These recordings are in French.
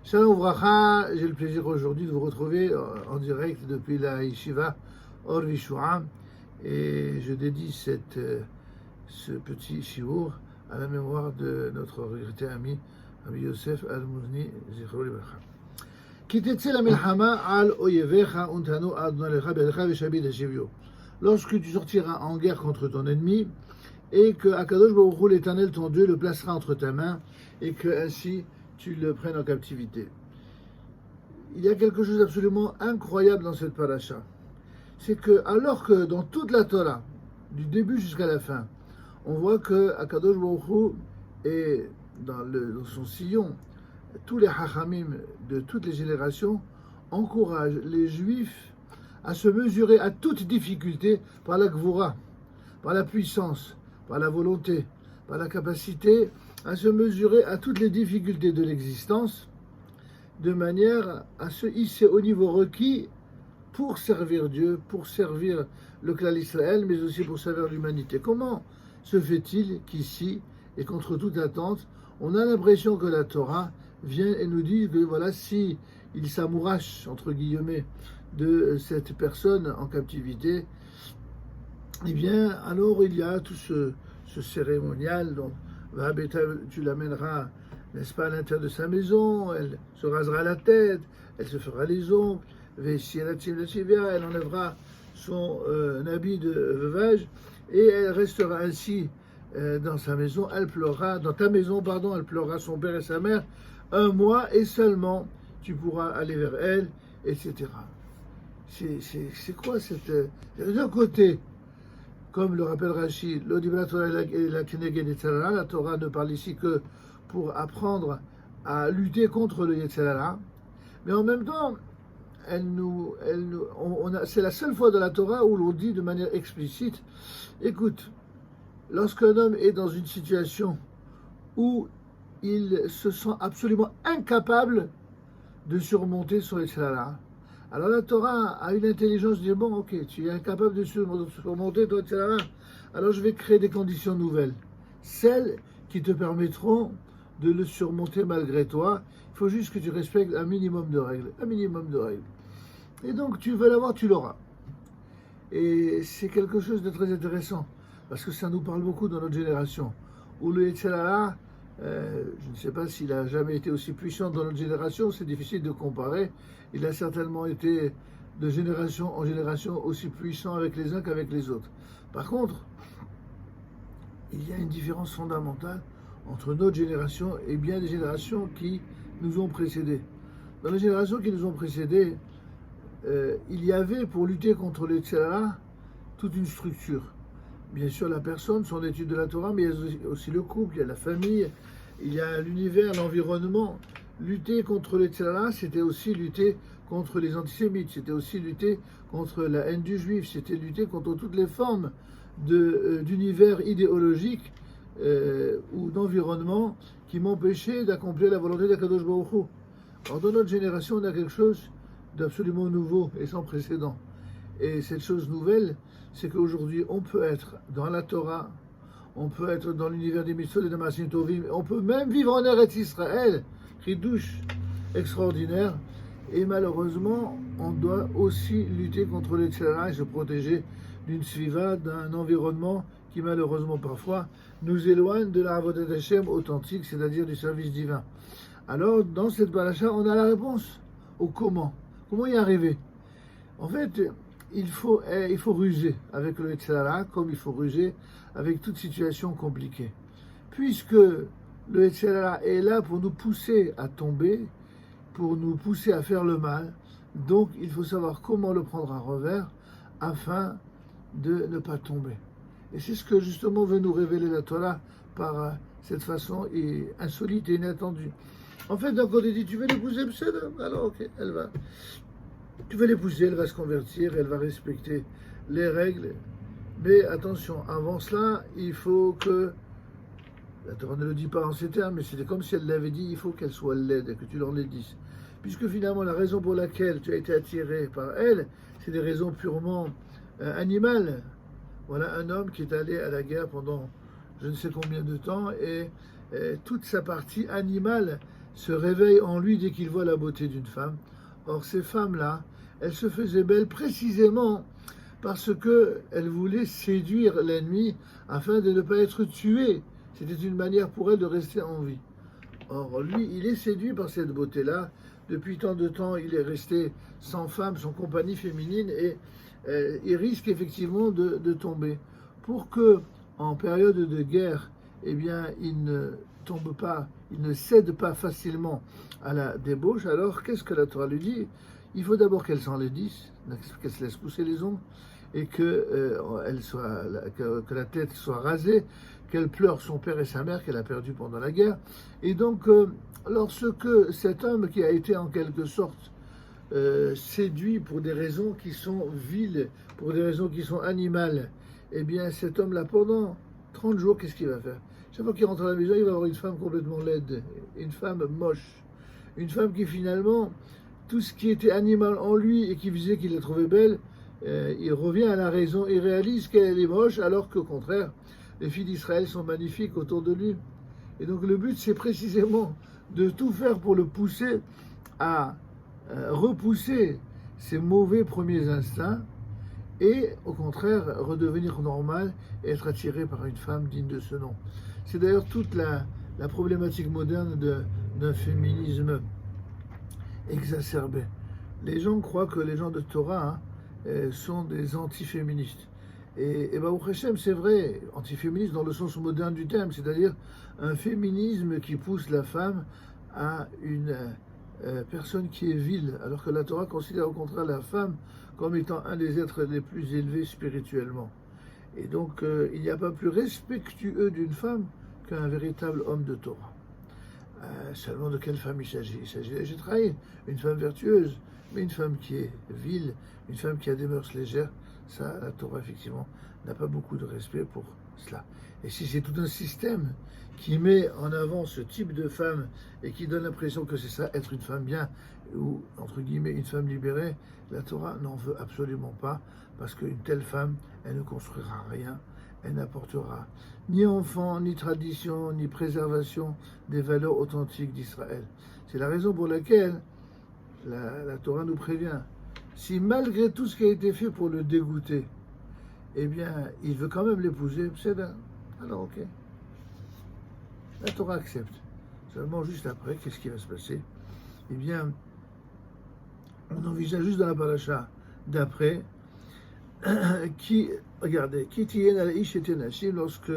Shalom Vracha, j'ai le plaisir aujourd'hui de vous retrouver en direct depuis la Yeshiva Or Vishuam et je dédie ce petit shiur à la mémoire de notre regretté ami Rabbi Yosef Al-Muzni Zichro Livracha. Ki tetze la milchama al oyevecha untanu adonai lecha be'lecha v'shabit hashivyo. Lorsque tu sortiras en guerre contre ton ennemi et que Akadosh Baruch Hu, l'Éternel ton Dieu, le placera entre ta mains et que ainsi tu le prennes en captivité. Il y a quelque chose d'absolument incroyable dans cette paracha. C'est que, alors que dans toute la Torah, du début jusqu'à la fin, on voit que Akadosh Baruch Hu est dans son sillon, tous les hachamim de toutes les générations encouragent les juifs à se mesurer à toute difficulté par la gvura, par la puissance, par la volonté, par la capacité à se mesurer à toutes les difficultés de l'existence, de manière à se hisser au niveau requis pour servir Dieu, pour servir le clan d'Israël, mais aussi pour servir l'humanité. Comment se fait-il qu'ici, et contre toute attente, on a l'impression que la Torah vient et nous dit que voilà, si il s'amourache, entre guillemets, de cette personne en captivité, eh bien, alors il y a tout ce cérémonial, donc, tu l'amèneras, n'est-ce pas, à l'intérieur de sa maison, elle se rasera la tête, elle se fera les ongles, elle enlèvera son habit de veuvage, et elle restera ainsi dans sa maison, elle pleurera, dans ta maison, pardon, elle pleurera son père et sa mère, 1 mois, et seulement tu pourras aller vers elle, etc. C'est quoi cette... D'un côté, comme le rappelle Rashi, l'Odibra Torah et la Keneged Yetzirah, la Torah ne parle ici que pour apprendre à lutter contre le Yetzirah, mais en même temps, c'est la seule fois de la Torah où l'on dit de manière explicite, écoute, lorsqu'un homme est dans une situation où il se sent absolument incapable de surmonter son Yetzirah, alors la Torah a une intelligence de dire, bon, ok, tu es incapable de surmonter ton Yetzirah, alors je vais créer des conditions nouvelles, celles qui te permettront de le surmonter malgré toi. Il faut juste que tu respectes un minimum de règles, Et donc, tu veux l'avoir, tu l'auras. Et c'est quelque chose de très intéressant, parce que ça nous parle beaucoup dans notre génération, où le Yetzirah, je ne sais pas s'il a jamais été aussi puissant dans notre génération, c'est difficile de comparer. Il a certainement été de génération en génération aussi puissant avec les uns qu'avec les autres. Par contre, il y a une différence fondamentale entre notre génération et bien des générations qui nous ont précédés. Dans les générations qui nous ont précédés, il y avait pour lutter contre le Yetzirah toute une structure. Bien sûr, la personne, son étude de la Torah, mais il y a aussi le couple, il y a la famille, il y a l'univers, l'environnement. Lutter contre le Yetzirah, c'était aussi lutter contre les antisémites, c'était aussi lutter contre la haine du juif, c'était lutter contre toutes les formes d'univers idéologique ou d'environnement qui m'empêchaient d'accomplir la volonté d'Akadosh Baruch Hu. Alors, dans notre génération, on a quelque chose d'absolument nouveau et sans précédent. Et cette chose nouvelle, c'est qu'aujourd'hui, on peut être dans la Torah, on peut être dans l'univers des mitzvot et des maasim tovim, on peut même vivre en Eretz Israël, chidouche extraordinaire, et malheureusement, on doit aussi lutter contre les Yetzirah et se protéger d'une sviva, d'un environnement qui malheureusement parfois nous éloigne de la Avodat Hashem authentique, c'est-à-dire du service divin. Alors, dans cette paracha, on a la réponse au comment. Comment y arriver? En fait, il faut ruser avec le Yetzirah comme il faut ruser avec toute situation compliquée. Puisque le Yetzirah est là pour nous pousser à tomber, pour nous pousser à faire le mal, donc il faut savoir comment le prendre à revers afin de ne pas tomber. Et c'est ce que justement veut nous révéler la Torah par cette façon insolite et inattendue. En fait, d'un côté, dit, tu veux l'épouser, alors ok, elle va. Tu veux l'épouser, elle va se convertir, elle va respecter les règles. Mais attention, avant cela, il faut que, la Torah ne le dit pas en ces termes, mais c'était comme si elle l'avait dit, il faut qu'elle soit laide et que tu l'en dises. Puisque finalement, la raison pour laquelle tu as été attiré par elle, c'est des raisons purement animales. Voilà un homme qui est allé à la guerre pendant je ne sais combien de temps et toute sa partie animale se réveille en lui dès qu'il voit la beauté d'une femme. Or, ces femmes-là, elles se faisaient belles précisément parce qu'elles voulaient séduire l'ennemi afin de ne pas être tuées. C'était une manière pour elles de rester en vie. Or, lui, il est séduit par cette beauté-là. Depuis tant de temps, il est resté sans femme, sans compagnie féminine, et il risque effectivement de tomber. Pour que, en période de guerre, eh bien, il ne tombe pas, il ne cède pas facilement à la débauche, alors qu'est-ce que la Torah lui dit? Il faut d'abord qu'elle s'enlaidisse, qu'elle se laisse pousser les ongles, et que la tête soit rasée, qu'elle pleure son père et sa mère qu'elle a perdus pendant la guerre. Et donc, lorsque cet homme qui a été en quelque sorte séduit pour des raisons qui sont viles, pour des raisons qui sont animales, eh bien cet homme-là, pendant 30 jours, qu'est-ce qu'il va faire? Chaque fois qu'il rentre à la maison, il va avoir une femme complètement laide, une femme moche, une femme qui finalement, tout ce qui était animal en lui et qui faisait qu'il la trouvait belle, il revient à la raison et réalise qu'elle est moche, alors qu'au contraire, les filles d'Israël sont magnifiques autour de lui. Et donc le but, c'est précisément de tout faire pour le pousser à repousser ses mauvais premiers instincts et au contraire redevenir normal et être attiré par une femme digne de ce nom. C'est d'ailleurs toute la problématique moderne d'un féminisme exacerbé. Les gens croient que les gens de Torah sont des antiféministes. Et Baruch Hashem, c'est vrai, antiféministe dans le sens moderne du terme, c'est-à-dire un féminisme qui pousse la femme à une personne qui est vile, alors que la Torah considère au contraire la femme comme étant un des êtres les plus élevés spirituellement. Et donc, il n'y a pas plus respectueux d'une femme qu'un véritable homme de Torah. Seulement de quelle femme il s'agit? Il s'agit d'Égyptraïl, une femme vertueuse, mais une femme qui est vile, une femme qui a des mœurs légères, ça, la Torah, effectivement, n'a pas beaucoup de respect pour cela. Et si c'est tout un système qui met en avant ce type de femme et qui donne l'impression que c'est ça, être une femme bien, ou, entre guillemets, une femme libérée, la Torah n'en veut absolument pas, parce qu'une telle femme, elle ne construira rien, elle n'apportera ni enfant, ni tradition, ni préservation des valeurs authentiques d'Israël. C'est la raison pour laquelle la Torah nous prévient. Si malgré tout ce qui a été fait pour le dégoûter, eh bien, il veut quand même l'épouser, c'est là. Alors, ok. La Torah accepte. Seulement, juste après, qu'est-ce qui va se passer? Eh bien, on envisage juste dans la paracha d'après, regardez, lorsque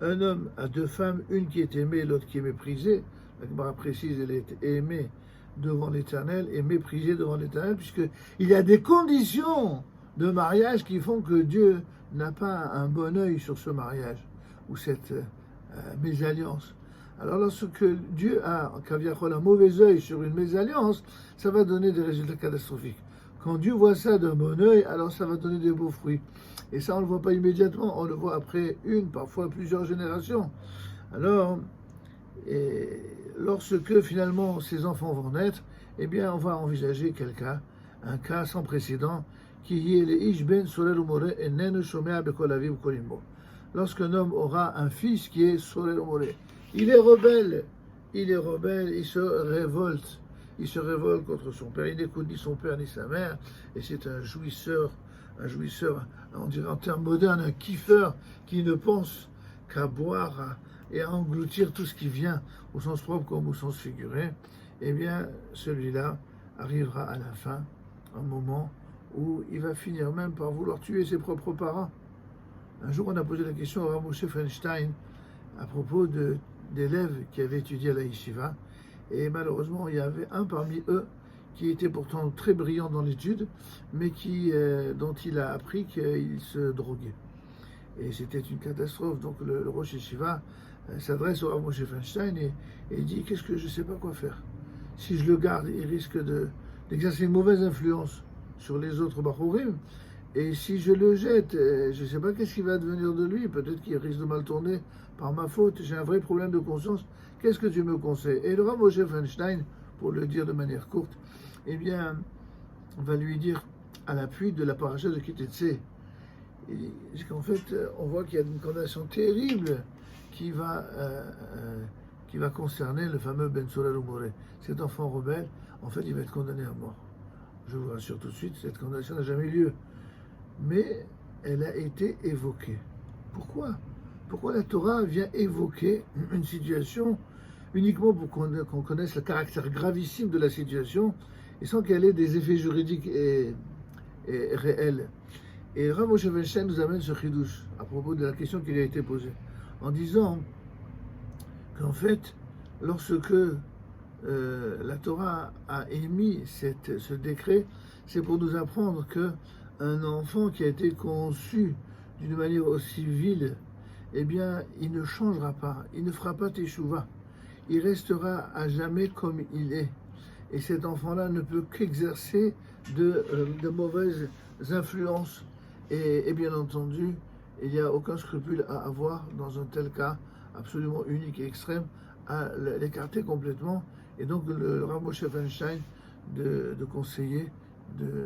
un homme a deux femmes, une qui est aimée, l'autre qui est méprisée, la Gemara précise, elle est aimée devant l'Éternel et méprisée devant l'Éternel, puisqu'il y a des conditions de mariage qui font que Dieu n'a pas un bon œil sur ce mariage ou cette mésalliance. Alors lorsque Dieu a un mauvais œil sur une mésalliance, ça va donner des résultats catastrophiques. Quand Dieu voit ça d'un bon œil, alors ça va donner des beaux fruits. Et ça, on ne le voit pas immédiatement, on le voit après une, parfois plusieurs générations. Alors, lorsque finalement ces enfants vont naître, eh bien on va envisager un cas sans précédent, qui est le Ish ben Sorer Umore et Nenu Shomea Bekol Aviv Kolimbo. Lorsqu'un homme aura un fils qui est Sorer Umore, il est rebelle, il se révolte. Il se révolte contre son père, il n'écoute ni son père ni sa mère, et c'est un jouisseur, on dirait en termes modernes, un kiffeur qui ne pense qu'à boire et à engloutir tout ce qui vient, au sens propre comme au sens figuré. Eh bien, celui-là arrivera à la fin, un moment où il va finir même par vouloir tuer ses propres parents. Un jour, on a posé la question à Rav Moshe Feinstein à propos d'élèves qui avaient étudié à la yeshiva. Et malheureusement, il y avait un parmi eux qui était pourtant très brillant dans l'étude, mais dont il a appris qu'il se droguait. Et c'était une catastrophe. Donc le Rosh Yeshiva s'adresse au Rav Moshe Feinstein et dit: qu'est-ce que je ne sais pas quoi faire? Si je le garde, il risque d'exercer une mauvaise influence sur les autres Bachurim. Et si je le jette, je ne sais pas qu'est-ce qui va devenir de lui. Peut-être qu'il risque de mal tourner par ma faute. J'ai un vrai problème de conscience. Qu'est-ce que tu me conseilles? Et le Rav Moshe Feinstein, pour le dire de manière courte, eh bien, on va lui dire, à l'appui de la paracha de Kitetse, qu'en fait, on voit qu'il y a une condamnation terrible qui va qui va concerner le fameux Ben Solal Umore. Cet enfant rebelle, en fait, il va être condamné à mort. Je vous rassure tout de suite, cette condamnation n'a jamais eu lieu. Mais elle a été évoquée. Pourquoi? Pourquoi la Torah vient évoquer une situation uniquement pour qu'on connaisse le caractère gravissime de la situation et sans qu'elle ait des effets juridiques et réels? Et Rav Moshe Feinstein nous amène ce chidouche à propos de la question qui lui a été posée, en disant qu'en fait, lorsque la Torah a émis ce décret, c'est pour nous apprendre qu'un enfant qui a été conçu d'une manière aussi vile, eh bien, il ne changera pas, il ne fera pas teshuva, il restera à jamais comme il est. Et cet enfant-là ne peut qu'exercer de mauvaises influences. Et bien entendu, il n'y a aucun scrupule à avoir dans un tel cas absolument unique et extrême, à l'écarter complètement. Et donc le Rav Moshe Feinstein de conseiller,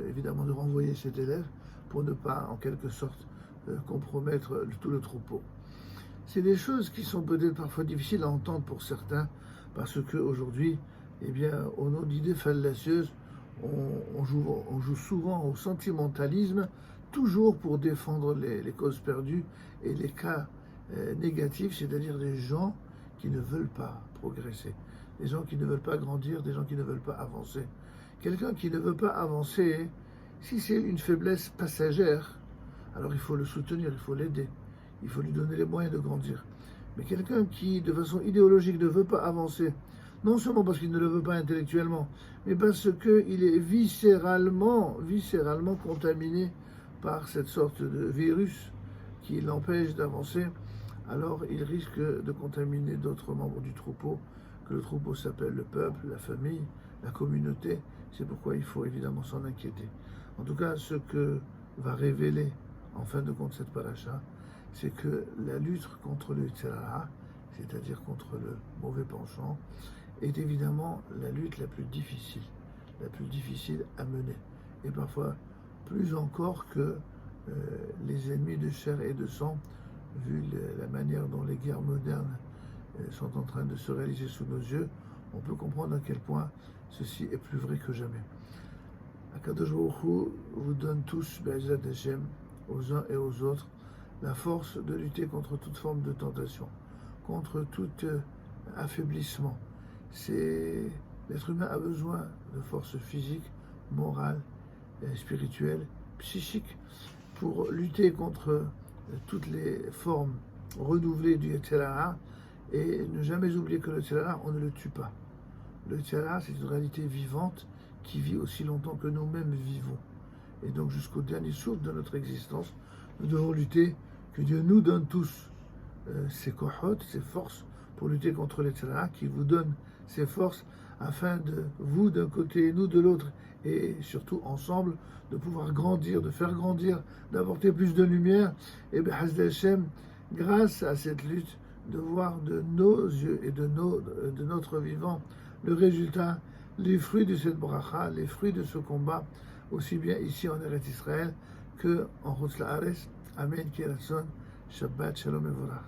évidemment de renvoyer cet élève pour ne pas en quelque sorte compromettre tout le troupeau. C'est des choses qui sont peut-être parfois difficiles à entendre pour certains, parce qu'aujourd'hui, eh bien, au nom d'idées fallacieuses, on joue souvent au sentimentalisme, toujours pour défendre les causes perdues et les cas négatifs, c'est-à-dire des gens qui ne veulent pas progresser, des gens qui ne veulent pas grandir, des gens qui ne veulent pas avancer. Quelqu'un qui ne veut pas avancer, si c'est une faiblesse passagère, alors il faut le soutenir, il faut l'aider, il faut lui donner les moyens de grandir. Mais quelqu'un qui, de façon idéologique, ne veut pas avancer, non seulement parce qu'il ne le veut pas intellectuellement, mais parce qu'il est viscéralement contaminé par cette sorte de virus qui l'empêche d'avancer, alors il risque de contaminer d'autres membres du troupeau, que le troupeau s'appelle le peuple, la famille, la communauté. C'est pourquoi il faut évidemment s'en inquiéter. En tout cas, ce que va révéler en fin de compte cette paracha, c'est que la lutte contre le Yetzirah, c'est-à-dire contre le mauvais penchant, est évidemment la lutte la plus difficile à mener. Et parfois plus encore que les ennemis de chair et de sang, vu la manière dont les guerres modernes sont en train de se réaliser sous nos yeux, on peut comprendre à quel point ceci est plus vrai que jamais. Akadosh Baruch Hu vous donne tous, Be'ezrat Hashem, aux uns et aux autres, la force de lutter contre toute forme de tentation, contre tout affaiblissement. L'être humain a besoin de force physique, morale, spirituelle, psychique, pour lutter contre toutes les formes renouvelées du Yetzirah, et ne jamais oublier que le Yetzirah, on ne le tue pas. Le Yetzirah, c'est une réalité vivante qui vit aussi longtemps que nous-mêmes vivons. Et donc jusqu'au dernier souffle de notre existence, nous devons lutter, que Dieu nous donne tous ses kohot, ses forces, pour lutter contre le Yetzirah, qui vous donne ses forces, afin de vous d'un côté, nous de l'autre, et surtout ensemble, de pouvoir grandir, de faire grandir, d'apporter plus de lumière, et Be'ezrat Hashem, grâce à cette lutte, de voir de nos yeux et de notre vivant le résultat, les fruits de cette bracha, les fruits de ce combat, aussi bien ici en Eretz Israël que en Chutz La'aretz. Amen, ki ratzon, Shabbat Shalom Mevorach.